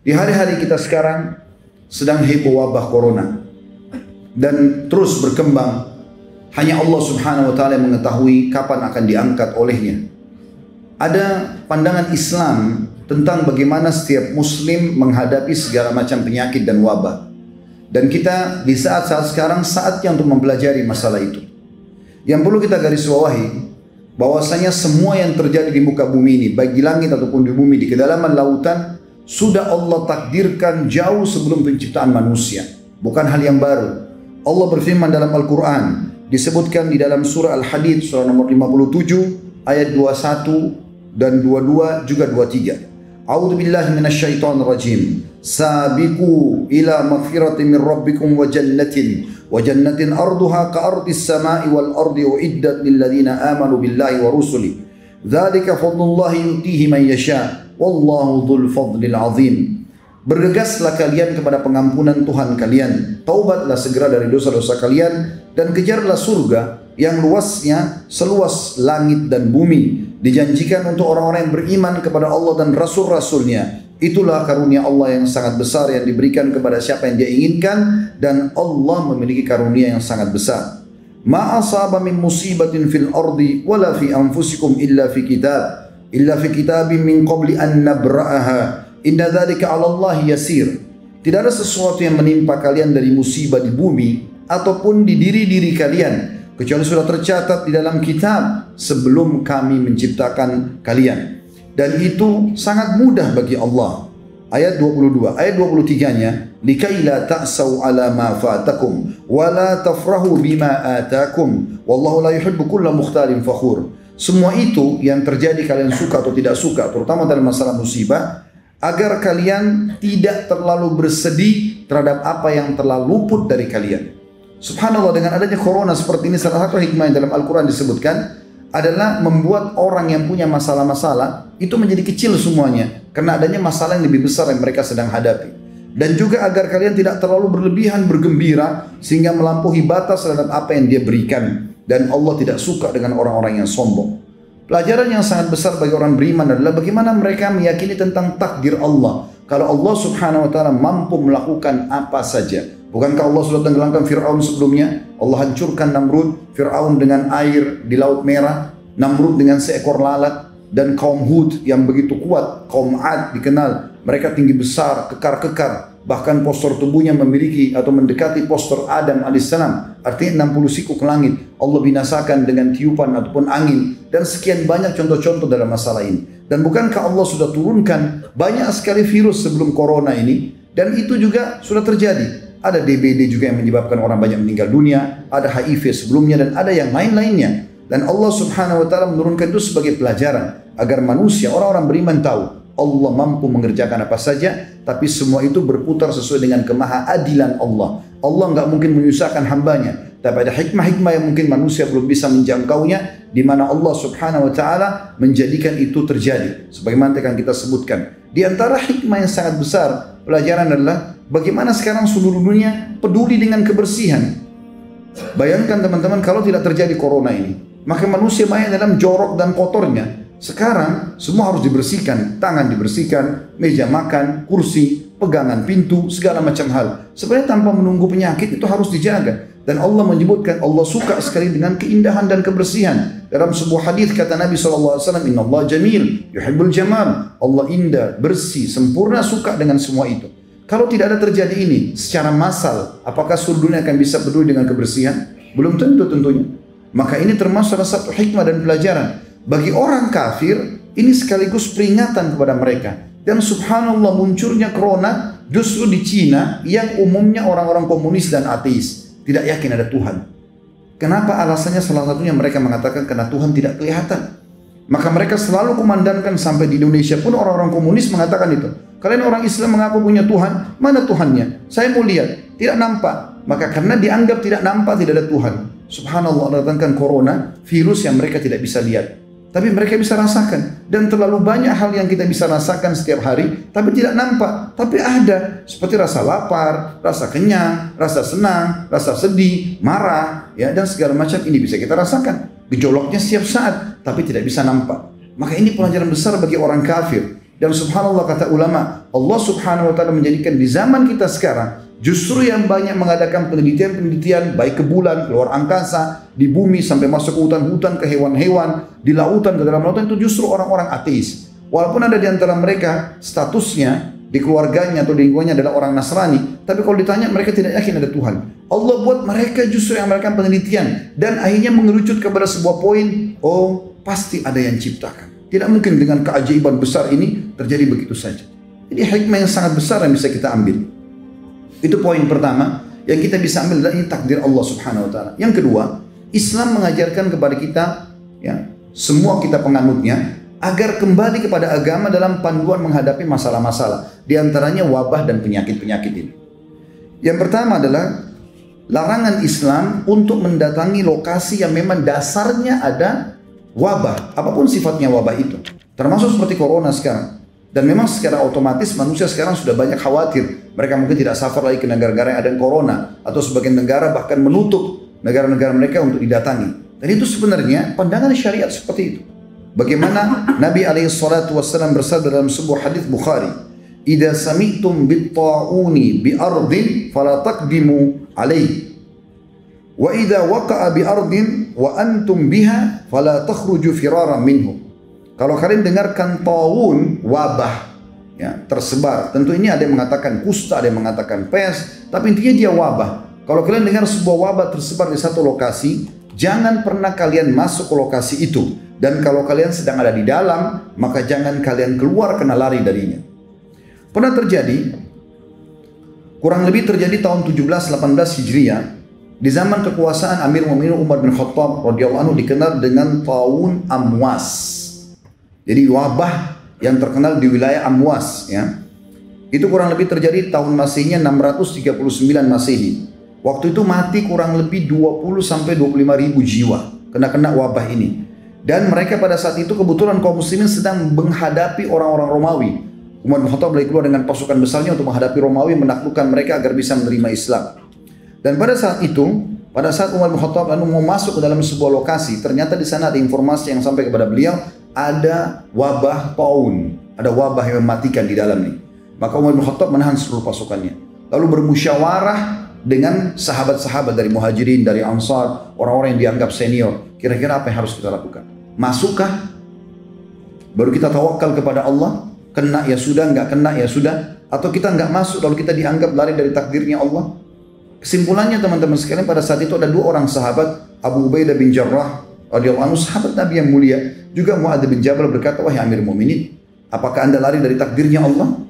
Di hari-hari kita sekarang sedang heboh wabah corona dan terus berkembang. Hanya Allah Subhanahu wa taala yang mengetahui kapan akan diangkat olehnya. Ada pandangan Islam tentang bagaimana setiap muslim menghadapi segala macam penyakit dan wabah. Dan kita di saat-saat sekarang saatnya untuk mempelajari masalah itu. Yang perlu kita garis bawahi bahwasanya semua yang terjadi di muka bumi ini, baik di langit ataupun di bumi, di kedalaman lautan, sudah Allah takdirkan jauh sebelum penciptaan manusia. Bukan hal yang baru. Allah berfirman dalam Al-Quran, disebutkan di dalam surah Al-Hadid, surah nomor 57, ayat 21 dan 22 juga 23. A'udzu billahi minasyaitonir rajim. Sabiqu ila magfiratin min rabbikum wa jannatin arduha ka ardis sama'i wal ardi uiddat lil ladzina amanu billahi wa rusuli. Dzalika fadlullahi yutihi man yasha wallahu dzul fadlil azim. Bergegaslah kalian kepada pengampunan Tuhan kalian, taubatlah segera dari dosa-dosa kalian, dan kejarlah surga yang luasnya seluas langit dan bumi. Dijanjikan untuk orang-orang yang beriman kepada Allah dan Rasul-Rasulnya. Itulah karunia Allah yang sangat besar yang diberikan kepada siapa yang dia inginkan, dan Allah memiliki karunia yang sangat besar. Ma asaba min musibatin fil ardi wala fi anfusikum illa fi kitabin min qabli an nabra'aha. Inna dzalika 'ala Allah yasir. Tidak ada sesuatu yang menimpa kalian dari musibah di bumi ataupun di diri-diri kalian kecuali sudah tercatat di dalam kitab sebelum kami menciptakan kalian. Dan itu sangat mudah bagi Allah. Ayat 22, ayat 23-nya, likai la ta'sau 'ala ma fatakum wa la tafrahu bima atakum wallahu la yuhibbu kulla mukhtalin fakhur. Semua itu yang terjadi kalian suka atau tidak suka, terutama dalam masalah musibah, agar kalian tidak terlalu bersedih terhadap apa yang telah luput dari kalian. Subhanallah, dengan adanya corona seperti ini, salah satu hikmah yang dalam Al-Quran disebutkan adalah membuat orang yang punya masalah-masalah itu menjadi kecil semuanya, karena adanya masalah yang lebih besar yang mereka sedang hadapi. Dan juga agar kalian tidak terlalu berlebihan bergembira sehingga melampaui batas terhadap apa yang dia berikan. Dan Allah tidak suka dengan orang-orang yang sombong. Pelajaran yang sangat besar bagi orang beriman adalah bagaimana mereka meyakini tentang takdir Allah. Kalau Allah Subhanahu wa taala mampu melakukan apa saja. Bukankah Allah sudah tenggelamkan Fir'aun sebelumnya? Allah hancurkan Namrud, Fir'aun dengan air di Laut Merah, Namrud dengan seekor lalat, dan kaum Hud yang begitu kuat, kaum Ad dikenal, mereka tinggi besar, kekar-kekar, bahkan postur tubuhnya memiliki atau mendekati postur Adam alaihissalam, artinya 60 siku ke langit. Allah binasakan dengan tiupan ataupun angin, dan sekian banyak contoh-contoh dalam masalah ini. Dan bukankah Allah sudah turunkan banyak sekali virus sebelum corona ini, dan itu juga sudah terjadi. Ada DBD juga yang menyebabkan orang banyak meninggal dunia, ada HIV sebelumnya, dan ada yang lain-lainnya. Dan Allah Subhanahu wa taala menurunkan itu sebagai pelajaran agar manusia, orang-orang beriman tahu Allah mampu mengerjakan apa saja, tapi semua itu berputar sesuai dengan kemahaadilan Allah. Allah nggak mungkin menyusahkan hambanya, tapi ada hikmah-hikmah yang mungkin manusia belum bisa menjangkaunya, di mana Allah Subhanahu wa taala menjadikan itu terjadi. Sebagaimana akan kita sebutkan. Di antara hikmah yang sangat besar, pelajaran adalah bagaimana sekarang seluruh dunia peduli dengan kebersihan. Bayangkan teman-teman, kalau tidak terjadi corona ini, maka manusia banyak dalam jorok dan kotornya. Sekarang semua harus dibersihkan, tangan dibersihkan, meja makan, kursi, pegangan pintu, segala macam hal. Sebenarnya tanpa menunggu penyakit itu harus dijaga. Dan Allah menyebutkan Allah suka sekali dengan keindahan dan kebersihan. Dalam sebuah hadis kata Nabi SAW, Inna Allah jamil, yuhibbul jamal. Allah indah, bersih, sempurna, suka dengan semua itu. Kalau tidak ada terjadi ini secara massal, apakah seluruh dunia akan bisa peduli dengan kebersihan? Belum tentu tentunya. Maka ini termasuk salah satu hikmah dan pelajaran. Bagi orang kafir, ini sekaligus peringatan kepada mereka. Dan subhanallah, munculnya corona justru di Cina yang umumnya orang-orang komunis dan ateis. Tidak yakin ada Tuhan. Kenapa? Alasannya salah satunya mereka mengatakan karena Tuhan tidak kelihatan. Maka mereka selalu kumandangkan, sampai di Indonesia pun orang-orang komunis mengatakan itu. Kalian orang Islam mengaku punya Tuhan, mana Tuhannya? Saya mau lihat, tidak nampak. Maka karena dianggap tidak nampak, tidak ada Tuhan. Subhanallah, Allah datangkan corona, virus yang mereka tidak bisa lihat. Tapi mereka bisa rasakan. Dan terlalu banyak hal yang kita bisa rasakan setiap hari, tapi tidak nampak. Tapi ada. Seperti rasa lapar, rasa kenyang, rasa senang, rasa sedih, marah, ya, dan segala macam ini bisa kita rasakan. Gejolaknya setiap saat, tapi tidak bisa nampak. Maka ini pelajaran besar bagi orang kafir. Dan subhanallah kata ulama, Allah subhanahu wa ta'ala menjadikan di zaman kita sekarang, justru yang banyak mengadakan penelitian-penelitian baik ke bulan, keluar angkasa, di bumi sampai masuk ke hutan-hutan, ke hewan-hewan, di lautan, ke dalam lautan, itu justru orang-orang ateis. Walaupun ada di antara mereka statusnya di keluarganya atau di lingkungannya adalah orang Nasrani, tapi kalau ditanya mereka tidak yakin ada Tuhan. Allah buat mereka justru yang melakukan penelitian dan akhirnya mengerucut kepada sebuah poin, oh pasti ada yang ciptakan. Tidak mungkin dengan keajaiban besar ini terjadi begitu saja. Jadi hikmah yang sangat besar yang bisa kita ambil. Itu poin pertama yang kita bisa ambil adalah ini takdir Allah subhanahu wa ta'ala. Yang kedua, Islam mengajarkan kepada kita, ya, semua kita penganutnya, agar kembali kepada agama dalam panduan menghadapi masalah-masalah. Di antaranya wabah dan penyakit-penyakit ini. Yang pertama adalah larangan Islam untuk mendatangi lokasi yang memang dasarnya ada wabah, apapun sifatnya wabah itu. Termasuk seperti corona sekarang. Dan memang secara otomatis manusia sekarang sudah banyak khawatir. Mereka mungkin tidak safar lagi ke negara-negara yang ada corona. Atau sebagian negara bahkan menutup negara-negara mereka untuk didatangi. Dan itu sebenarnya pandangan syariat seperti itu. Bagaimana Nabi SAW bersabda dalam sebuah hadis Bukhari, "Idza sami'tum bit-ta'uni bi ardin fala taqdimu alaihi. Wa idza waqa'a bi ardin wa antum biha fala takhruju firaran minhu." Kalau kalian dengarkan taun, wabah, ya, tersebar. Tentu ini ada yang mengatakan kusta, ada yang mengatakan pes, tapi intinya dia wabah. Kalau kalian dengar sebuah wabah tersebar di satu lokasi, jangan pernah kalian masuk ke lokasi itu. Dan kalau kalian sedang ada di dalam, maka jangan kalian keluar kena lari darinya. Pernah terjadi, kurang lebih terjadi tahun 17-18 Hijriah, di zaman kekuasaan Amir Mu'minin Umar bin Khattab radhiyallahu anhu, dikenal dengan taun Amwas. Jadi wabah yang terkenal di wilayah Amwas, ya. Itu kurang lebih terjadi tahun Masihnya 639 Masehi. Waktu itu mati kurang lebih 20-25 ribu jiwa kena wabah ini. Dan mereka pada saat itu kebetulan kaum muslimin sedang menghadapi orang-orang Romawi. Umar bin Khattab lagi keluar dengan pasukan besarnya untuk menghadapi Romawi, menaklukkan mereka agar bisa menerima Islam. Dan pada saat itu, pada saat Umar bin Khattab mau masuk ke dalam sebuah lokasi, ternyata di sana ada informasi yang sampai kepada beliau, ada wabah taun, ada wabah yang mematikan di dalam ini. Maka Umar bin Khattab menahan seluruh pasukannya, lalu bermusyawarah dengan sahabat-sahabat dari Muhajirin, dari Ansar, orang-orang yang dianggap senior. Kira-kira apa yang harus kita lakukan? Masukkah? Baru kita tawakal kepada Allah? Kena ya sudah, nggak kena ya sudah? Atau kita nggak masuk lalu kita dianggap lari dari takdirnya Allah? Kesimpulannya teman-teman sekalian, pada saat itu ada dua orang sahabat, Abu Ubaidah bin Jarrah radhiyallahu anhu, sahabat Nabi yang mulia, juga Mu'adz bin Jabal, berkata, "Wahai Amir Mu'minin, apakah Anda lari dari takdirnya Allah?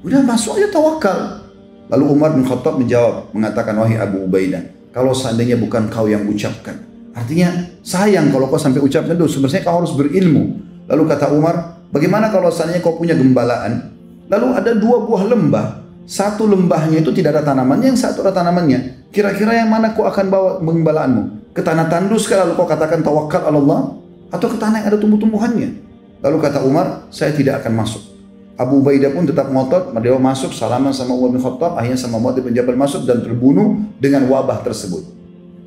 Udah masuk aja, tawakal." Lalu Umar bin Khattab menjawab, mengatakan, "Wahai Abu Ubaidah, kalau seandainya bukan kau yang ucapkan." Artinya sayang kalau kau sampai ucapkan itu, sebenarnya kau harus berilmu. Lalu kata Umar, "Bagaimana kalau seandainya kau punya gembalaan? Lalu ada dua buah lembah, satu lembahnya itu tidak ada tanamannya, yang satu ada tanamannya. Kira-kira yang mana kau akan bawa gembalaanmu? Ke tanah tandus kah lalu kau katakan tawakal Allah? Atau ke tanah yang ada tumbuh-tumbuhannya?" Lalu kata Umar, "Saya tidak akan masuk." Abu Ubaidah pun tetap ngotot, dia masuk, salaman sama Umar bin Khattab, akhirnya sama Mu'adz bin Jabal masuk dan terbunuh dengan wabah tersebut.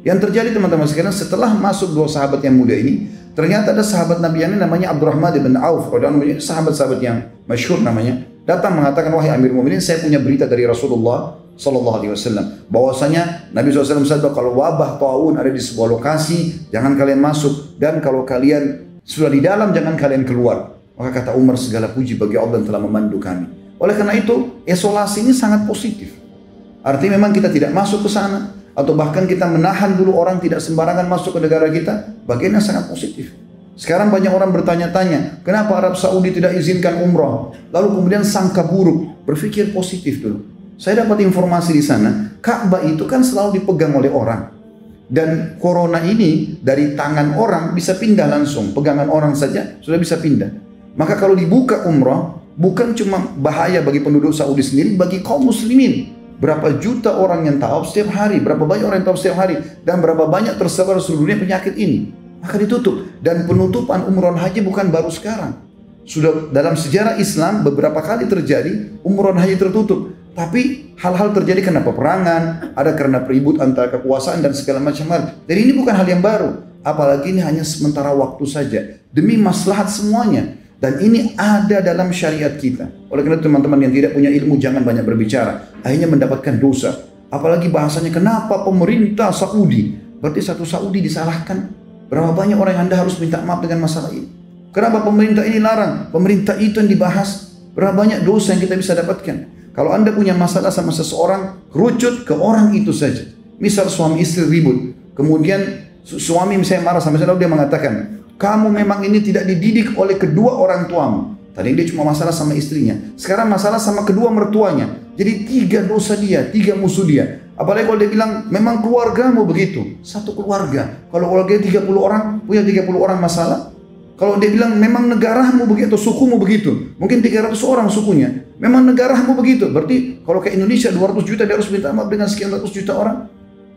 Yang terjadi teman-teman sekalian, setelah masuk dua sahabat yang mulia ini, ternyata ada sahabat Nabi yang namanya Abdurrahman bin Auf, sahabat-sahabat yang masyhur namanya, datang mengatakan, "Wahai Amir Mu'minin, saya punya berita dari Rasulullah sallallahu alaihi wasallam, bahwasanya Nabi SAW bersabda, kalau wabah taun ada di sebuah lokasi, jangan kalian masuk, dan kalau kalian sudah di dalam, jangan kalian keluar." Maka kata Umar, "Segala puji bagi Allah yang telah memandu kami." Oleh karena itu, isolasi ini sangat positif. Artinya memang kita tidak masuk ke sana, atau bahkan kita menahan dulu orang tidak sembarangan masuk ke negara kita, bagiannya sangat positif. Sekarang banyak orang bertanya-tanya, kenapa Arab Saudi tidak izinkan umrah? Lalu kemudian sangka buruk, berpikir positif dulu. Saya dapat informasi di sana, Ka'bah itu kan selalu dipegang oleh orang. Dan corona ini dari tangan orang bisa pindah langsung, pegangan orang saja sudah bisa pindah. Maka kalau dibuka umrah, bukan cuma bahaya bagi penduduk Saudi sendiri, bagi kaum muslimin. Berapa juta orang yang tawaf setiap hari, berapa banyak orang yang tawaf setiap hari, dan berapa banyak tersebar seluruh dunia penyakit ini. Maka ditutup. Dan penutupan umroh haji bukan baru sekarang. Sudah dalam sejarah Islam beberapa kali terjadi umroh haji tertutup. Tapi hal-hal terjadi karena peperangan, ada karena peribut antara kekuasaan dan segala macam hal. Jadi ini bukan hal yang baru. Apalagi ini hanya sementara waktu saja. Demi maslahat semuanya. Dan ini ada dalam syariat kita. Oleh karena itu teman-teman yang tidak punya ilmu jangan banyak berbicara. Akhirnya mendapatkan dosa. Apalagi bahasanya kenapa pemerintah Saudi. Berarti satu Saudi disalahkan. Berapa banyak orang yang Anda harus minta maaf dengan masalah ini. Kenapa pemerintah ini larang? Pemerintah itu yang dibahas. Berapa banyak dosa yang kita bisa dapatkan. Kalau Anda punya masalah sama seseorang, kerucut ke orang itu saja. Misal suami istri ribut, kemudian suami misalnya marah sama saya, lalu dia mengatakan, kamu memang ini tidak dididik oleh kedua orang tuamu. Tadi dia cuma masalah sama istrinya, sekarang masalah sama kedua mertuanya. Jadi 3 dosa dia, 3 musuh dia. Apalagi kalau dia bilang, memang keluargamu begitu. Satu keluarga, kalau keluarga 30 orang, punya 30 orang masalah. Kalau dia bilang memang negaramu begitu atau sukumu begitu, mungkin 300 orang sukunya, memang negaramu begitu. Berarti kalau ke Indonesia 200 juta dia harus minta maaf dengan sekian ratus juta orang.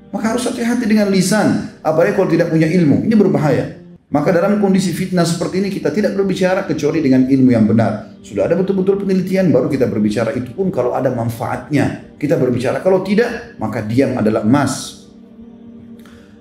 Maka harus hati-hati dengan lisan, apalagi kalau tidak punya ilmu. Ini berbahaya. Maka dalam kondisi fitnah seperti ini kita tidak berbicara kecuali dengan ilmu yang benar. Sudah ada betul-betul penelitian baru kita berbicara, itu pun kalau ada manfaatnya kita berbicara. Kalau tidak maka diam adalah emas.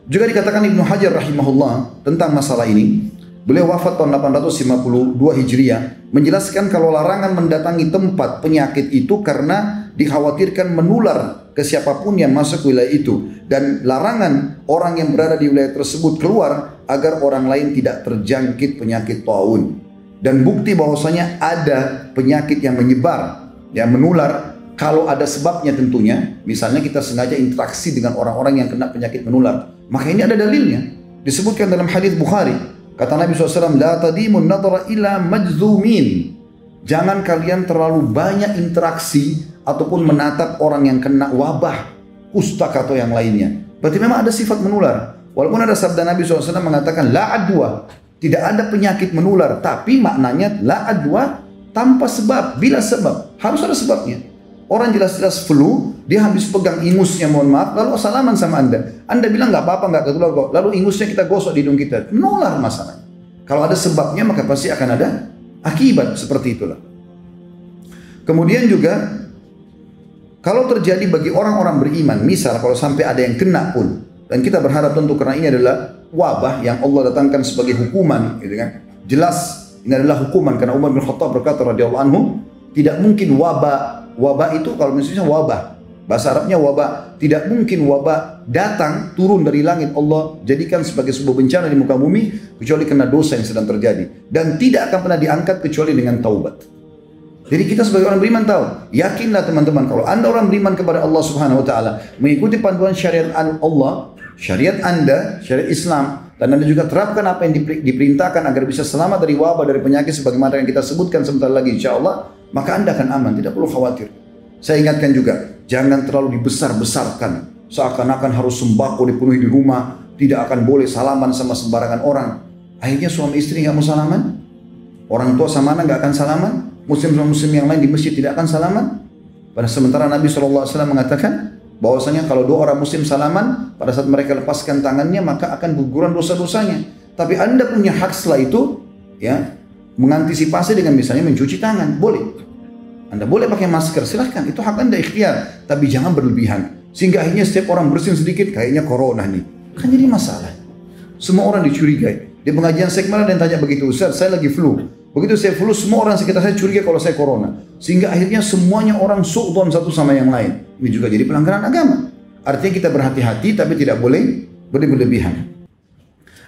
Juga dikatakan Ibnu Hajar rahimahullah tentang masalah ini. Beliau wafat tahun 852 Hijriah, menjelaskan kalau larangan mendatangi tempat penyakit itu karena dikhawatirkan menular ke siapapun yang masuk wilayah itu, dan larangan orang yang berada di wilayah tersebut keluar agar orang lain tidak terjangkit penyakit taun. Dan bukti bahwasanya ada penyakit yang menyebar, yang menular, kalau ada sebabnya tentunya. Misalnya kita sengaja interaksi dengan orang-orang yang kena penyakit menular, maka ini ada dalilnya. Disebutkan dalam hadis Bukhari. Kata Nabi SAW, la tadimun nadra ila majzumin. Jangan kalian terlalu banyak interaksi ataupun menatap orang yang kena wabah, kustak atau yang lainnya. Berarti memang ada sifat menular. Walaupun ada sabda Nabi SAW mengatakan la adwa, tidak ada penyakit menular, tapi maknanya la adwa tanpa sebab, bila sebab. Harus ada sebabnya. Orang jelas-jelas flu, dia habis pegang ingusnya, mohon maaf, lalu salaman sama Anda. Anda bilang nggak apa-apa, nggak ketular kok. Lalu ingusnya kita gosok di hidung kita, menular masalahnya. Kalau ada sebabnya maka pasti akan ada akibat, seperti itulah. Kemudian juga kalau terjadi bagi orang-orang beriman, misal kalau sampai ada yang kena pun, dan kita berharap tentu karena ini adalah wabah yang Allah datangkan sebagai hukuman, gitu kan? Jelas ini adalah hukuman karena Umar bin Khattab berkata radhiyallahu anhu, tidak mungkin wabah itu kalau misalnya wabah, bahasa Arabnya wabah, tidak mungkin wabah datang turun dari langit Allah jadikan sebagai sebuah bencana di muka bumi kecuali karena dosa yang sedang terjadi, dan tidak akan pernah diangkat kecuali dengan taubat. Jadi kita sebagai orang beriman tahu, yakinlah teman-teman, kalau Anda orang beriman kepada Allah Subhanahu wa taala, mengikuti panduan syariat Allah, syariat Anda, syariat Islam, dan Anda juga terapkan apa yang diperintahkan agar bisa selamat dari wabah, dari penyakit sebagaimana yang kita sebutkan sebentar lagi insyaallah, maka Anda akan aman, tidak perlu khawatir. Saya ingatkan juga, jangan terlalu dibesar-besarkan, seakan-akan harus sembako dipenuhi di rumah, tidak akan boleh salaman sama sembarangan orang. Akhirnya suami istri nggak mau salaman, orang tua sama anak nggak akan salaman, muslim sama muslim yang lain di masjid tidak akan salaman. Pada sementara Nabi SAW mengatakan bahwasanya kalau 2 orang muslim salaman, pada saat mereka lepaskan tangannya maka akan guguran dosa-dosanya. Tapi Anda punya hak setelah itu, ya, mengantisipasi dengan misalnya mencuci tangan, boleh. Anda boleh pakai masker, silahkan, itu hak Anda, ikhtiar, tapi jangan berlebihan. Sehingga akhirnya setiap orang bersin sedikit, kayaknya corona nih. Kan jadi masalah. Semua orang dicurigai. Di pengajian saya kemarin ada yang tanya begitu, Ustaz, saya lagi flu. Begitu saya flu, semua orang sekitar saya curiga kalau saya corona. Sehingga akhirnya semuanya orang su'don satu sama yang lain. Ini juga jadi pelanggaran agama. Artinya kita berhati-hati, tapi tidak boleh berlebihan.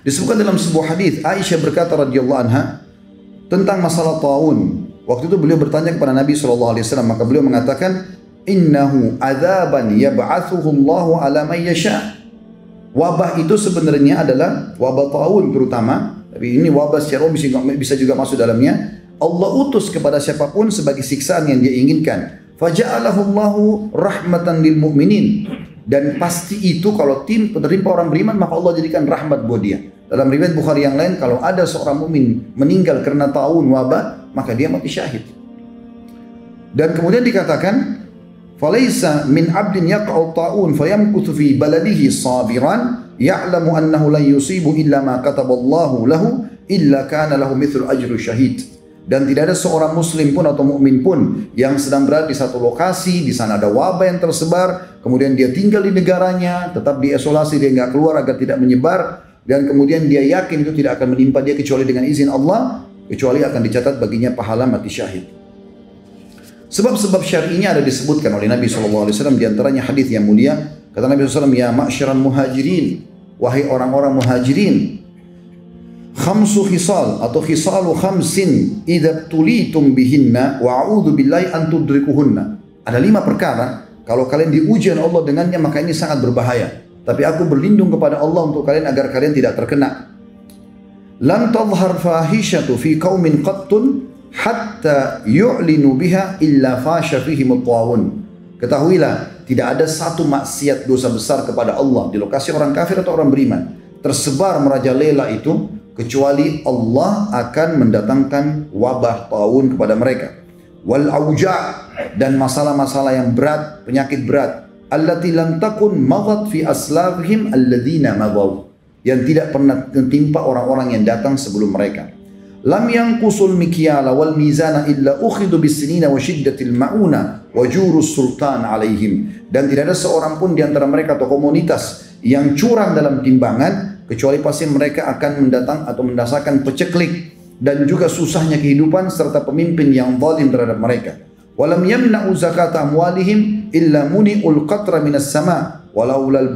Disebutkan dalam sebuah hadis, Aisyah berkata radhiyallahu anha tentang masalah taun. Waktu itu beliau bertanya kepada Nabi SAW, maka beliau mengatakan, innahu adzaban yab'atsuhu Allahu ala man yasha. Wabah itu sebenarnya adalah wabah taun terutama, tapi ini wabah secara bisa juga masuk dalamnya. Allah utus kepada siapapun sebagai siksaan yang dia inginkan. Faja'alahu Allahu rahmatan lil mu'minin. Dan pasti itu kalau tim penerima orang beriman maka Allah jadikan rahmat buat dia. Dalam riwayat Bukhari yang lain, kalau ada seorang mukmin meninggal karena taun wabah, maka dia mati syahid. Dan kemudian dikatakan, falaisa min 'abdin yaqa'u ta'un fayamkuthu fi baladihi sabiran ya'lamu annahu la yusibu illa ma kataballahu lahu illa kana lahu mithlu ajru syahid. Dan tidak ada seorang muslim pun atau mukmin pun yang sedang berada di satu lokasi, di sana ada wabah yang tersebar, kemudian dia tinggal di negaranya, tetap diisolasi, dia nggak keluar agar tidak menyebar, dan kemudian dia yakin itu tidak akan menimpa dia kecuali dengan izin Allah, kecuali akan dicatat baginya pahala mati syahid. Sebab-sebab syar'inya ada disebutkan oleh Nabi SAW, di antaranya hadis yang mulia. Kata Nabi SAW, ya ma'syaral muhajirin, wahai orang-orang muhajirin, khamsu khisal atau khisalu khamsin idza tulitum bihinna wa a'udzu billahi an tudrikuhunna. Ada 5 perkara, kalau kalian diuji oleh Allah dengannya maka ini sangat berbahaya. Tapi aku berlindung kepada Allah untuk kalian agar kalian tidak terkena. Lan tadhhar fahishatu fi qaumin qattun hatta yu'linu biha illa fasha fihim at-ta'un. Ketahuilah, tidak ada satu maksiat dosa besar kepada Allah di lokasi orang kafir atau orang beriman tersebar merajalela itu kecuali Allah akan mendatangkan wabah taun kepada mereka. Wal auja' dan masalah-masalah yang berat, penyakit berat. Allati lam takun maghat fi aslafihim alladhina maghaw, yang tidak pernah menimpa orang-orang yang datang sebelum mereka. Lam yanqusul mikyala wal mizana illa ukhidu bisinina wa shiddatil mauna wa jurus sultan alaihim. Dan tidak ada seorang pun di antara mereka atau komunitas yang curang dalam timbangan kecuali pasti mereka akan mendatang atau mendasarkan peceklik dan juga susahnya kehidupan serta pemimpin yang zalim terhadap mereka. Walam yamna'u zakat amwalihim illa muni'ul qatra minas sama walaulal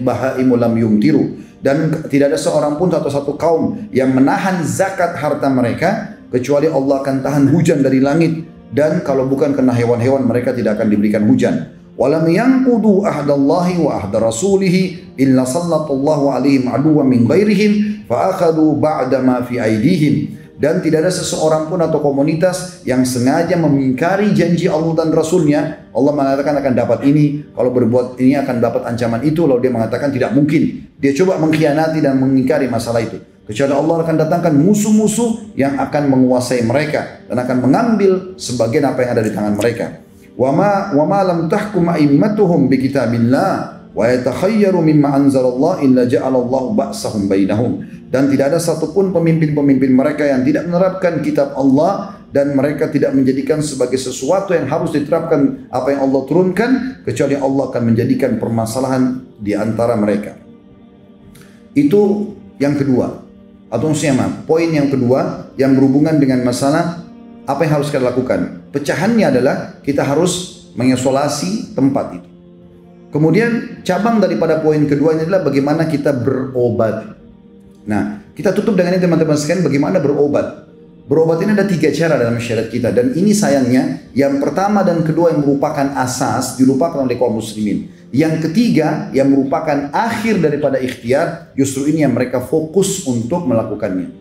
bahaimu lam yumtiru. Dan tidak ada seorang pun atau satu kaum yang menahan zakat harta mereka kecuali Allah akan tahan hujan dari langit, dan kalau bukan karena hewan-hewan mereka tidak akan diberikan hujan. Walam yanqudu ahdallahi wa ahda rasulih illa sallallahu alaihim aduwwan min ghairihim fa akhadhu ba'da ma fi aidihim. Dan tidak ada seseorang pun atau komunitas yang sengaja mengingkari janji Allah dan Rasulnya. Allah mengatakan akan dapat ini, kalau berbuat ini akan dapat ancaman itu, lalu dia mengatakan tidak mungkin. Dia coba mengkhianati dan mengingkari masalah itu. Kecuali Allah akan datangkan musuh-musuh yang akan menguasai mereka dan akan mengambil sebagian apa yang ada di tangan mereka. Wa ma lam tahkum a'immatuhum bi kitabillah wa yatakhayyaru mimma anzalallah illa ja'alallahu ba'sahum bainahum. Dan tidak ada satupun pemimpin-pemimpin mereka yang tidak menerapkan kitab Allah dan mereka tidak menjadikan sebagai sesuatu yang harus diterapkan apa yang Allah turunkan kecuali Allah akan menjadikan permasalahan di antara mereka. Itu yang kedua, atau maksudnya poin yang kedua yang berhubungan dengan masalah apa yang harus kita lakukan. Pecahannya adalah kita harus mengisolasi tempat itu. Kemudian cabang daripada poin kedua ini adalah bagaimana kita berobat. Nah, kita tutup dengan ini teman-teman sekalian, bagaimana berobat. Berobat ini ada 3 cara dalam syariat kita, dan ini sayangnya yang pertama dan kedua yang merupakan asas dilupakan oleh kaum muslimin. Yang ketiga yang merupakan akhir daripada ikhtiar, justru ini yang mereka fokus untuk melakukannya.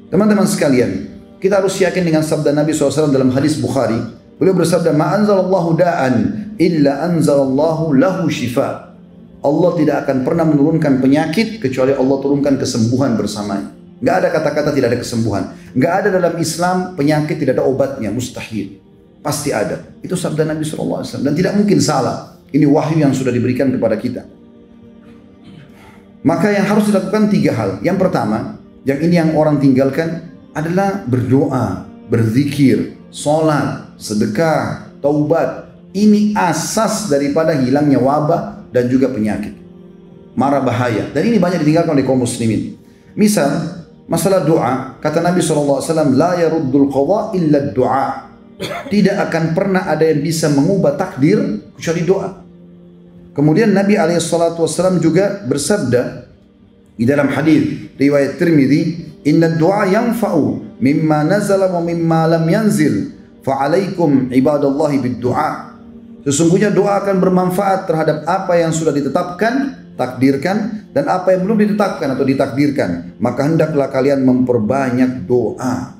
Teman-teman sekalian, kita harus yakin dengan sabda Nabi SAW dalam hadis Bukhari. Beliau bersabda, "Ma anzalallahu da'an illa anzalallahu lahu shifa." Allah tidak akan pernah menurunkan penyakit kecuali Allah turunkan kesembuhan bersamanya. Nggak ada kata-kata tidak ada kesembuhan. Nggak ada dalam Islam penyakit tidak ada obatnya, mustahil. Pasti ada. Itu sabda Nabi SAW dan tidak mungkin salah. Ini wahyu yang sudah diberikan kepada kita. Maka yang harus dilakukan 3 hal. Yang pertama, yang ini yang orang tinggalkan adalah berdoa, berzikir, sholat, sedekah, taubat. Ini asas daripada hilangnya wabah dan juga penyakit. Mara bahaya. Dan ini banyak ditinggalkan oleh kaum muslimin. Misal, masalah doa, kata Nabi SAW, la yaruddul qadha illa doa. Tidak akan pernah ada yang bisa mengubah takdir kecuali doa. Kemudian Nabi SAW juga bersabda di dalam hadis riwayat Tirmidzi, inna doa yanfa'u mimma nazala wa mimma lam yanzil, fa'alaikum ibadallahi bid doa. Sesungguhnya doa akan bermanfaat terhadap apa yang sudah ditetapkan, takdirkan, dan apa yang belum ditetapkan atau ditakdirkan. Maka hendaklah kalian memperbanyak doa.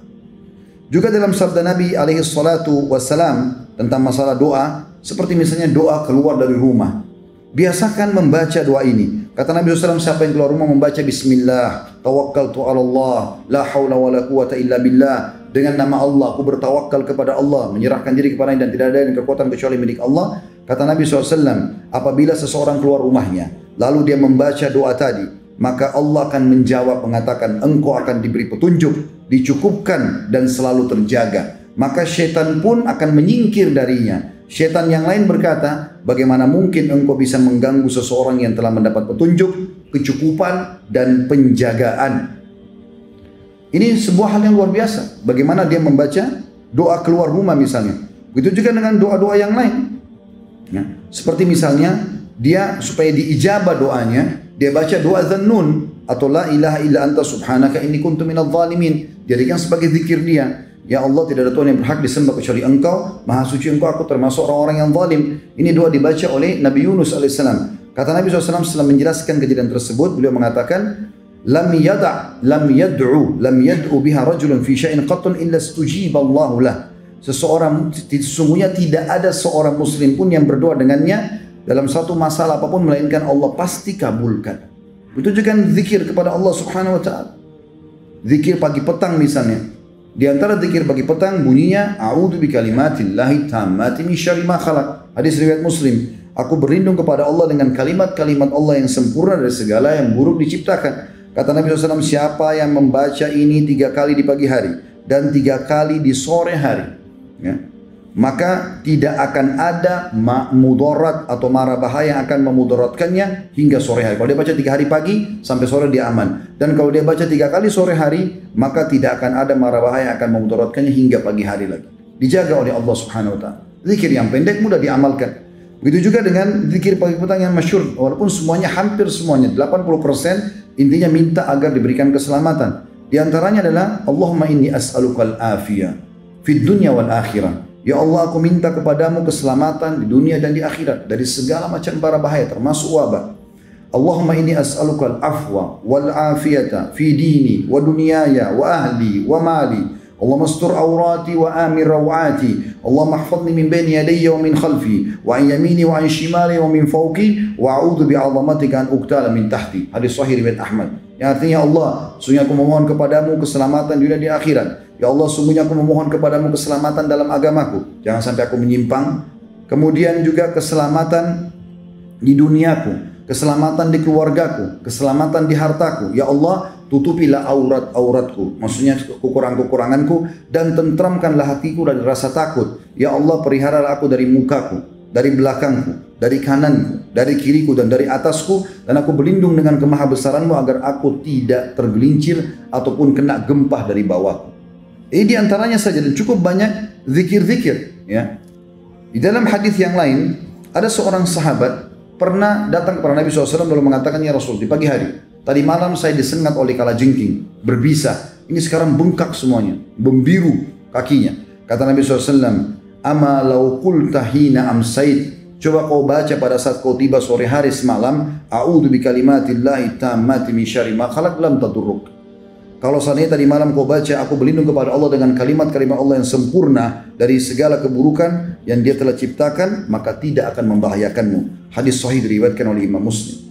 Juga dalam sabda Nabi SAW tentang masalah doa, seperti misalnya doa keluar dari rumah. Biasakan membaca doa ini. Kata Nabi SAW, siapa yang keluar rumah membaca Bismillah, tawakkaltu ala Allah, la hawla wa la quwata illa billah. Dengan nama Allah, aku bertawakal kepada Allah, menyerahkan diri kepada-Nya dan tidak ada yang kekuatan kecuali milik Allah. Kata Nabi SAW, apabila seseorang keluar rumahnya, lalu dia membaca doa tadi, maka Allah akan menjawab mengatakan, engkau akan diberi petunjuk, dicukupkan dan selalu terjaga. Maka syaitan pun akan menyingkir darinya. Syaitan yang lain berkata, bagaimana mungkin engkau bisa mengganggu seseorang yang telah mendapat petunjuk, kecukupan dan penjagaan. Ini sebuah hal yang luar biasa. Bagaimana dia membaca doa keluar rumah misalnya. Begitu juga dengan doa-doa yang lain. Ya. Seperti misalnya dia supaya diijabah doanya, dia baca doa Dzannun atau la ilaha illa anta subhanaka inni kuntu minadh dhalimin. Jadikan sebagai zikir dia. Ya Allah, tidak ada Tuhan yang berhak disembah kecuali Engkau, Maha suci Engkau, aku termasuk orang-orang yang zalim. Ini doa dibaca oleh Nabi Yunus alaihissalam. Kata Nabi SAW setelah menjelaskan kejadian tersebut, beliau mengatakan, lam yad'u biha rajulun fi syai'in qattun illa istujiba Allahu lah. Sesungguhnya tidak ada seorang muslim pun yang berdoa dengannya dalam satu masalah apapun melainkan Allah pasti kabulkan. Itu juga zikir kepada Allah Subhanahu wa taala. Zikir pagi petang misalnya. Di antara zikir pagi petang bunyinya a'udzu bikalimatillahi tammati min syarri ma khalaq. Hadis riwayat Muslim. Aku berlindung kepada Allah dengan kalimat-kalimat Allah yang sempurna dari segala yang buruk diciptakan. Kata Nabi SAW, siapa yang membaca ini 3 kali di pagi hari dan 3 kali di sore hari, ya, maka tidak akan ada mudarat atau mara bahaya yang akan memudaratkannya hingga sore hari. Kalau dia baca 3 hari pagi sampai sore dia aman. Dan kalau dia baca 3 kali sore hari, maka tidak akan ada mara bahaya yang akan memudaratkannya hingga pagi hari lagi. Dijaga oleh Allah Subhanahu wa taala. Zikir yang pendek mudah diamalkan. Begitu juga dengan zikir pagi petang yang masyhur, walaupun semuanya hampir semuanya 80% intinya minta agar diberikan keselamatan. Di antaranya adalah Allahumma inni as'alukal afiyah fid dunya wal akhirah. Ya Allah, aku minta kepadamu keselamatan di dunia dan di akhirat dari segala macam bara bahaya termasuk wabah. Allahumma inni as'alukal afwa wal afiyata fi dini wa dunyaya wa ahli wa mali. Allahumma astur awrati wa amir rawati. Allahumma ihfazni min bayni yadayya wa min khalfi wa an yamini wa an shimali wa min fawqi wa a'udzu bi'azamatika an uqtala min tahti. Hadis sahih riwayat Ahmad. Yang artinya, Allah, sungguh aku memohon kepadamu keselamatan di dunia dan di akhirat. Ya Allah, sungguhnya aku memohon kepadamu keselamatan dalam agamaku. Jangan sampai aku menyimpang. Kemudian juga keselamatan di duniaku, keselamatan di keluargaku, keselamatan di hartaku. Ya Allah, tutupilah aurat-auratku, maksudnya kekurangan-kekuranganku, dan tentramkanlah hatiku dari rasa takut. Ya Allah, peliharalah aku dari mukaku, dari belakangku, dari kananku, dari kiriku, dan dari atasku, dan aku berlindung dengan kemahabesaranmu agar aku tidak tergelincir ataupun kena gempah dari bawahku. Ini diantaranya saja, dan cukup banyak zikir-zikir. Ya. Di dalam hadis yang lain, ada seorang sahabat pernah datang kepada Nabi SAW lalu mengatakan, ya Rasul, di pagi hari, tadi malam saya disengat oleh kalajengking, berbisa. Ini sekarang bengkak semuanya, membiru kakinya. Kata Nabi SAW, ama lau qulta hina amsait. Coba kau baca pada saat kau tiba sore hari semalam, a'udzu bikalimatillahi tammati min syarri ma khalaq lam tadurruk. Kalau seandainya tadi malam kau baca, aku berlindung kepada Allah dengan kalimat-kalimat Allah yang sempurna dari segala keburukan yang Dia telah ciptakan, maka tidak akan membahayakanmu. Hadis sahih diriwayatkan oleh Imam Muslim.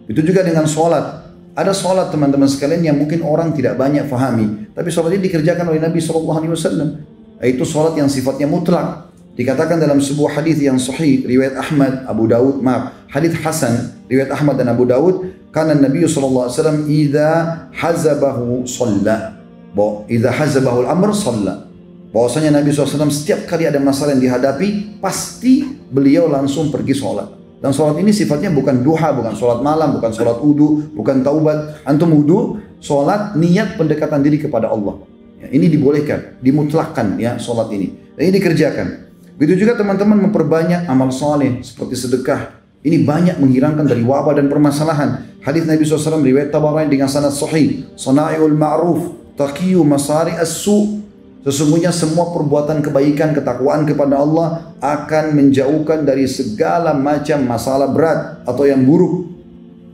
Itu juga dengan sholat. Ada sholat teman-teman sekalian yang mungkin orang tidak banyak fahami, tapi sholat ini dikerjakan oleh Nabi SAW. Itu sholat yang sifatnya mutlak. Dikatakan dalam sebuah hadis yang sahih riwayat Ahmad, Abu Dawud, hadis Hasan riwayat Ahmad dan Abu Dawud, karena Nabi SAW idza hazabahu shalla, idza hazabahu al-amr shalla. Bahwasanya Nabi SAW setiap kali ada masalah yang dihadapi, pasti beliau langsung pergi sholat. Dan sholat ini sifatnya bukan duha, bukan sholat malam, bukan sholat wudu, bukan taubat. Antum wudu, sholat niat pendekatan diri kepada Allah. Ya, ini dibolehkan, dimutlakkan ya sholat ini. Dan ini dikerjakan. Begitu juga teman-teman memperbanyak amal saleh seperti sedekah. Ini banyak menghilangkan dari wabah dan permasalahan. Hadis Nabi SAW riwayat Tabarani dengan sanad sahih. Sana'iul ma'ruf taqiyu masari as-su'. Sesungguhnya semua perbuatan kebaikan, ketakwaan kepada Allah akan menjauhkan dari segala macam masalah berat atau yang buruk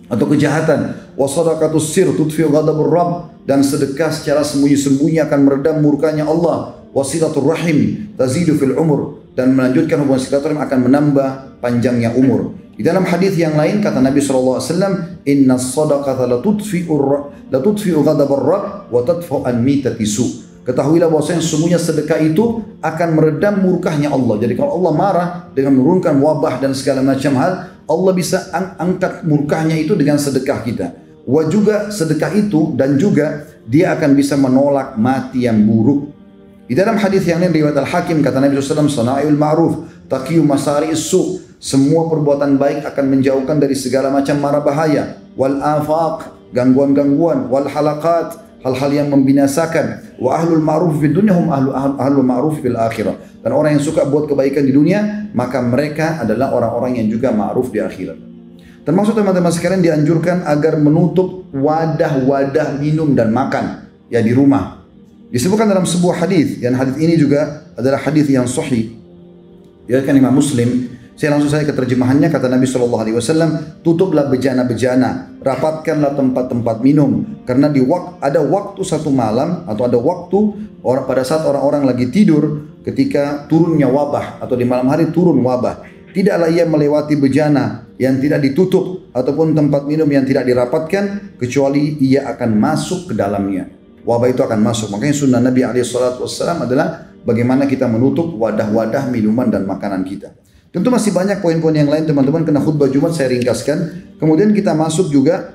atau kejahatan. Wa sadaqatus sir tudfi'u ghadabur rabb. Dan sedekah secara sembunyi-sembunyi akan meredam murkanya Allah. Wasilatul rahim tazidu fil umur. Dan melanjutkan hubungan silaturahim akan menambah panjangnya umur. Di dalam hadis yang lain kata Nabi SAW, inna sadaqata latudfi'u ghadabar rabb wa tadfa'u an mitati su'. Ketahuilah bahwasanya sesungguhnya sedekah itu akan meredam murkahnya Allah. Jadi kalau Allah marah dengan menurunkan wabah dan segala macam hal, Allah bisa angkat murkahnya itu dengan sedekah kita. Wa juga sedekah itu dan juga dia akan bisa menolak mati yang buruk. Di dalam hadis yang lain riwayat Al-Hakim kata Nabi SAW, sana'il ma'ruf taqiyu masari su'. Semua perbuatan baik akan menjauhkan dari segala macam mara bahaya. Wal afaq, gangguan-gangguan. Wal halaqat, hal-hal yang membinasakan. Wa ahlul ma'ruf fid dunya hum ahlul ma'ruf fil akhirah. Dan orang yang suka buat kebaikan di dunia, maka mereka adalah orang-orang yang juga ma'ruf di akhirat. Termasuk teman-teman sekalian dianjurkan agar menutup wadah-wadah minum dan makan ya di rumah. Disebutkan dalam sebuah hadis, dan hadis ini juga adalah hadis yang sahih. Ya kan Imam Muslim. Saya langsung ke terjemahannya, kata Nabi SAW, tutuplah bejana-bejana, rapatkanlah tempat-tempat minum, karena ada waktu satu malam atau ada waktu pada saat orang-orang lagi tidur ketika turunnya wabah atau di malam hari turun wabah. Tidaklah ia melewati bejana yang tidak ditutup ataupun tempat minum yang tidak dirapatkan kecuali ia akan masuk ke dalamnya. Wabah itu akan masuk. Makanya sunnah Nabi SAW adalah bagaimana kita menutup wadah-wadah minuman dan makanan kita. Tentu masih banyak poin-poin yang lain teman-teman, karena khutbah Jumat saya ringkaskan. Kemudian kita masuk juga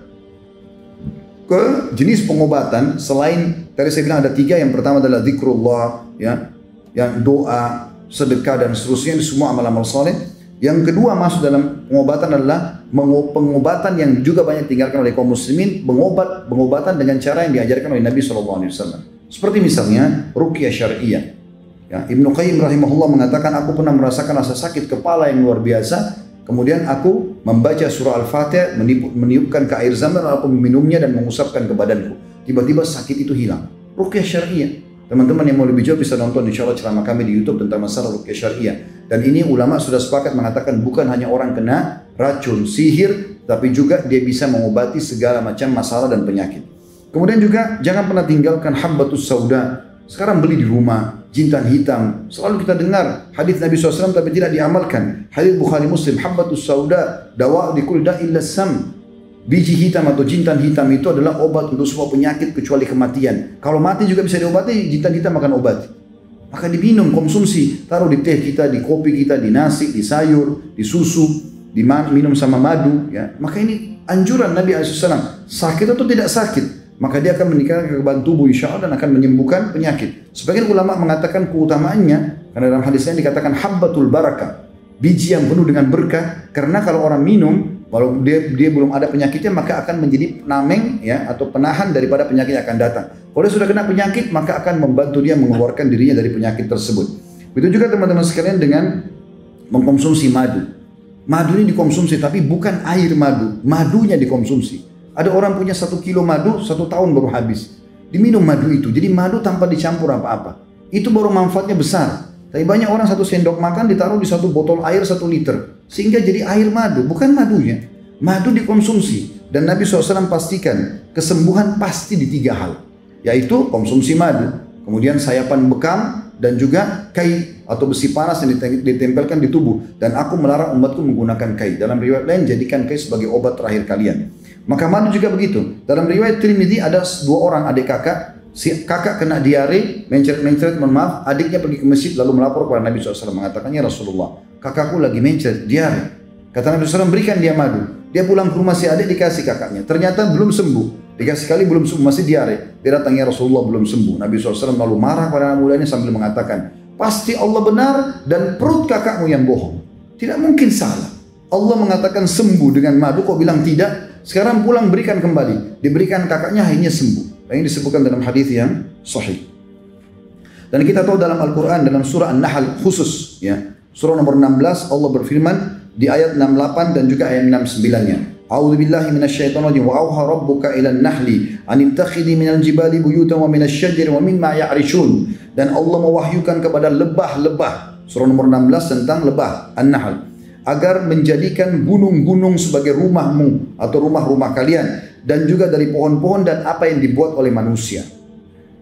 ke jenis pengobatan selain tadi saya bilang ada 3. Yang pertama adalah zikrullah, ya, yang doa, sedekah dan seterusnya, semua amal-amal saleh. Yang kedua masuk dalam pengobatan adalah pengobatan yang juga banyak ditinggalkan oleh kaum muslimin, pengobatan dengan cara yang diajarkan oleh Nabi SAW. Seperti misalnya ruqyah syariah. Ya, Ibnu Qayyim rahimahullah mengatakan, aku pernah merasakan rasa sakit kepala yang luar biasa. Kemudian aku membaca surah Al-Fatihah, meniupkan ke air zam-zam, aku meminumnya dan mengusapkan ke badanku. Tiba-tiba sakit itu hilang. Ruqyah syariah. Teman-teman yang mau lebih jauh bisa nonton insya Allah ceramah kami di YouTube tentang masalah ruqyah syariah. Dan ini ulama sudah sepakat mengatakan bukan hanya orang kena racun, sihir, tapi juga dia bisa mengobati segala macam masalah dan penyakit. Kemudian juga jangan pernah tinggalkan habbatus sauda. Sekarang beli di rumah, jintan hitam. Selalu kita dengar hadis Nabi SAW tapi tidak diamalkan. Hadis Bukhari Muslim, habbatus sauda dawa likul da'il sam. Biji hitam atau jintan hitam itu adalah obat untuk semua penyakit kecuali kematian. Kalau mati juga bisa diobati, jintan hitam akan obati. Maka diminum, konsumsi, taruh di teh kita, di kopi kita, di nasi, di sayur, di susu, minum sama madu. Ya. Maka ini anjuran Nabi SAW. Sakit atau tidak sakit, maka dia akan meningkatkan kekebalan tubuh insya Allah dan akan menyembuhkan penyakit. Sebagian ulama mengatakan keutamaannya, karena dalam hadisnya dikatakan habbatul barakah, biji yang penuh dengan berkah. Karena kalau orang minum, walau dia belum ada penyakitnya, maka akan menjadi penameng ya, atau penahan daripada penyakit yang akan datang. Kalau dia sudah kena penyakit, maka akan membantu dia mengeluarkan dirinya dari penyakit tersebut. Begitu juga teman-teman sekalian dengan mengkonsumsi madu. Madu ini dikonsumsi, tapi bukan air madu, madunya dikonsumsi. Ada orang punya 1 kilo madu, 1 tahun baru habis. Diminum madu itu, jadi madu tanpa dicampur apa-apa. Itu baru manfaatnya besar. Tapi banyak orang 1 sendok makan ditaruh di 1 botol air 1 liter. Sehingga jadi air madu, bukan madunya. Madu dikonsumsi. Dan Nabi SAW pastikan kesembuhan pasti di 3 hal. Yaitu konsumsi madu, kemudian sayapan bekam, dan juga kai atau besi panas yang ditempelkan di tubuh. Dan aku melarang umatku menggunakan kai. Dalam riwayat lain, jadikan kai sebagai obat terakhir kalian. Maka madu juga begitu. Dalam riwayat Tirmidzi ada 2 orang adik kakak. Si kakak kena diare, mencret-mencret, maaf, adiknya pergi ke masjid lalu melapor kepada Nabi SAW, mengatakannya, Rasulullah, kakakku lagi mencret, diare. Kata Nabi SAW, berikan dia madu. Dia pulang ke rumah si adik, dikasih kakaknya. Ternyata belum sembuh. Dikasih kali belum sembuh, masih diare. Dia datangnya Rasulullah belum sembuh. Nabi SAW lalu marah pada anak mudanya sambil mengatakan, pasti Allah benar dan perut kakakmu yang bohong. Tidak mungkin salah. Allah mengatakan sembuh dengan madu, kok bilang tidak? Sekarang pulang berikan kembali. Diberikan kakaknya, akhirnya sembuh. Ini disebutkan dalam hadis yang sahih. Dan kita tahu dalam Al-Quran, dalam surah An-Nahl khusus, ya, surah nomor 16, Allah berfirman di ayat 68 dan juga ayat 69-nya. A'udzubillahi minasyaitonirrajim. Wa auha rabbuka ilan nahli an ittakhidhi minal jibali buyutan wa minasyajari wa mimma ya'rishun. Dan Allah mewahyukan kepada lebah-lebah, surah nomor 16 tentang lebah An-Nahl, agar menjadikan gunung-gunung sebagai rumahmu atau rumah-rumah kalian, dan juga dari pohon-pohon dan apa yang dibuat oleh manusia.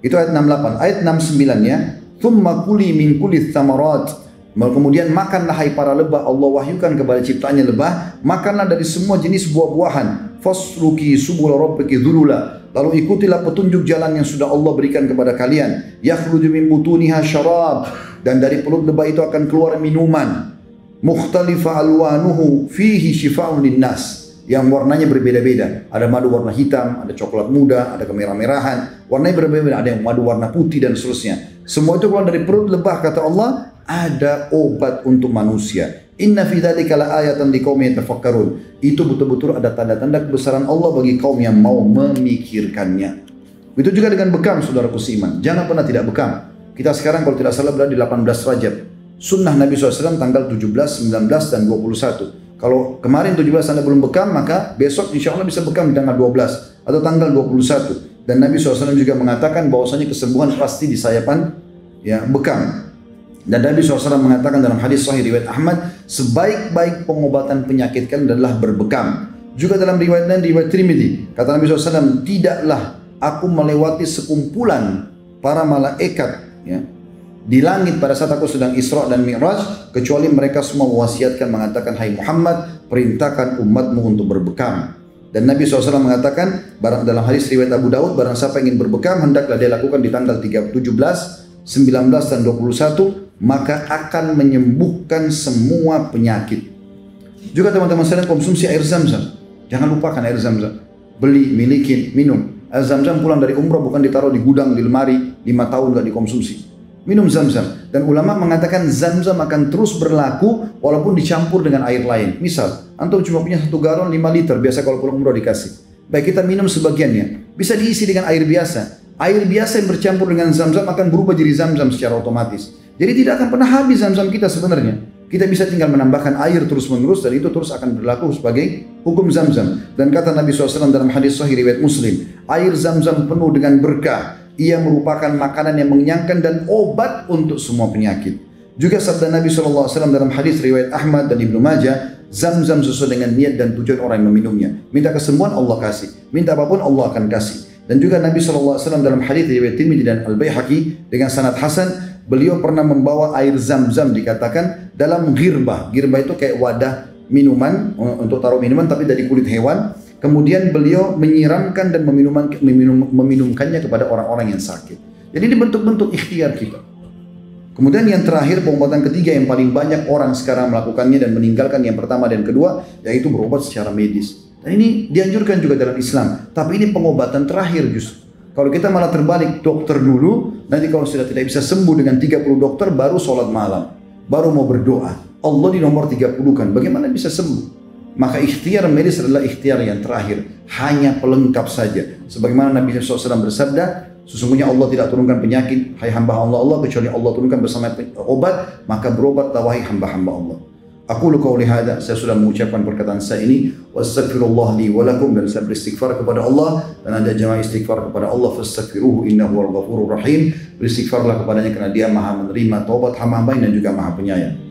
Itu ayat 68. Ayat 69-nya, "Tsumma kuli min kulli tsamarat." Kemudian makanlah hai para lebah, Allah wahyukan kepada ciptaannya lebah, makanlah dari semua jenis buah-buahan. Fasluki subul rabbiki dzulula. Lalu ikutilah petunjuk jalan yang sudah Allah berikan kepada kalian. Yakhruju min butuniha syarab. Dan dari perut lebah itu akan keluar minuman. Mukhtalifa alwanuhu fihi shifaa'un linnas. Yang warnanya berbeda-beda. Ada madu warna hitam, ada coklat muda, ada kemerah-merahan. Warnanya berbeda-beda. Ada yang madu warna putih dan seterusnya. Semua itu keluar dari perut lebah, kata Allah, ada obat untuk manusia. Inna fi dzalika laayatan liqaumin yatafakkarun. Itu betul-betul ada tanda-tanda kebesaran Allah bagi kaum yang mau memikirkannya. Begitu juga dengan bekam, saudaraku seiman. Jangan pernah tidak bekam. Kita sekarang kalau tidak salah berada di 18 Rajab. Sunnah Nabi SAW tanggal 17, 19, dan 21. Kalau kemarin 17 Anda belum bekam, maka besok insya Allah bisa bekam di tanggal 12 atau tanggal 21. Dan Nabi SAW juga mengatakan bahwasanya kesembuhan pasti di sayapan ya bekam. Dan Nabi SAW mengatakan dalam hadis sahih riwayat Ahmad, sebaik-baik pengobatan penyakit kalian adalah berbekam. Juga dalam riwayat lain, riwayat Tirmidzi, kata Nabi SAW, tidaklah aku melewati sekumpulan para malaikat ya, di langit pada saat aku sedang Isra dan Mi'raj, kecuali mereka semua mewasiatkan mengatakan, hai Muhammad, perintahkan umatmu untuk berbekam. Dan Nabi SAW mengatakan dalam hadis riwayat Abu Daud, barang siapa ingin berbekam hendaklah dia lakukan di tanggal 17, 19 dan 21, maka akan menyembuhkan semua penyakit. Juga teman-teman sekalian, konsumsi air Zam-Zam. Jangan lupakan air Zam-Zam. Beli, miliki, minum. Air Zam-Zam pulang dari umrah bukan ditaruh di gudang, di lemari 5 tahun gak dikonsumsi. Minum Zam-Zam. Dan ulama mengatakan Zam-Zam akan terus berlaku walaupun dicampur dengan air lain. Misal, antum cuma punya 1 galon 5 liter, biasa kalau pulang umrah dikasih. Baik, kita minum sebagiannya. Bisa diisi dengan air biasa. Air biasa yang bercampur dengan Zam-Zam akan berubah jadi Zam-Zam secara otomatis. Jadi tidak akan pernah habis Zam-Zam kita sebenarnya. Kita bisa tinggal menambahkan air terus-menerus dan itu terus akan berlaku sebagai hukum Zam-Zam. Dan kata Nabi SAW dalam hadis sahih riwayat Muslim, air Zam-Zam penuh dengan berkah. Ia merupakan makanan yang mengenyangkan dan obat untuk semua penyakit. Juga sabda Nabi SAW dalam hadis riwayat Ahmad dan Ibnu Majah, Zam-Zam sesuai dengan niat dan tujuan orang yang meminumnya. Minta kesembuhan Allah kasih, minta apapun Allah akan kasih. Dan juga Nabi SAW dalam hadis riwayat Tirmidzi dan Al-Baihaqi dengan sanad hasan, beliau pernah membawa air Zam-Zam dikatakan dalam girbah. Girbah itu kayak wadah minuman untuk taruh minuman tapi dari kulit hewan. Kemudian beliau menyiramkan dan meminumkannya kepada orang-orang yang sakit. Jadi ini bentuk-bentuk ikhtiar kita. Kemudian yang terakhir, pengobatan ketiga yang paling banyak orang sekarang melakukannya dan meninggalkan yang pertama dan kedua, yaitu berobat secara medis. Dan ini dianjurkan juga dalam Islam. Tapi ini pengobatan terakhir justru. Kalau kita malah terbalik, dokter dulu, nanti kalau sudah tidak bisa sembuh dengan 30 dokter, baru sholat malam. Baru mau berdoa. Allah di nomor 30 kan, bagaimana bisa sembuh? Maka ikhtiar medis adalah ikhtiar yang terakhir. Hanya pelengkap saja. Sebagaimana Nabi SAW bersabda, sesungguhnya Allah tidak turunkan penyakit, hai hamba Allah, kecuali Allah turunkan bersama obat, maka berobat wahai hamba-hamba Allah. Aku qauli hada, saya sudah mengucapkan perkataan saya ini, wastaghfirullah li wa lakum, dan saya beristighfar kepada Allah, dan ada jamaah istighfar kepada Allah, fastaghfiruhu innahu wal ghafurur rahim. Beristighfarlah kepadanya karena dia Maha menerima taubat hamba-hamba dan juga Maha penyayang.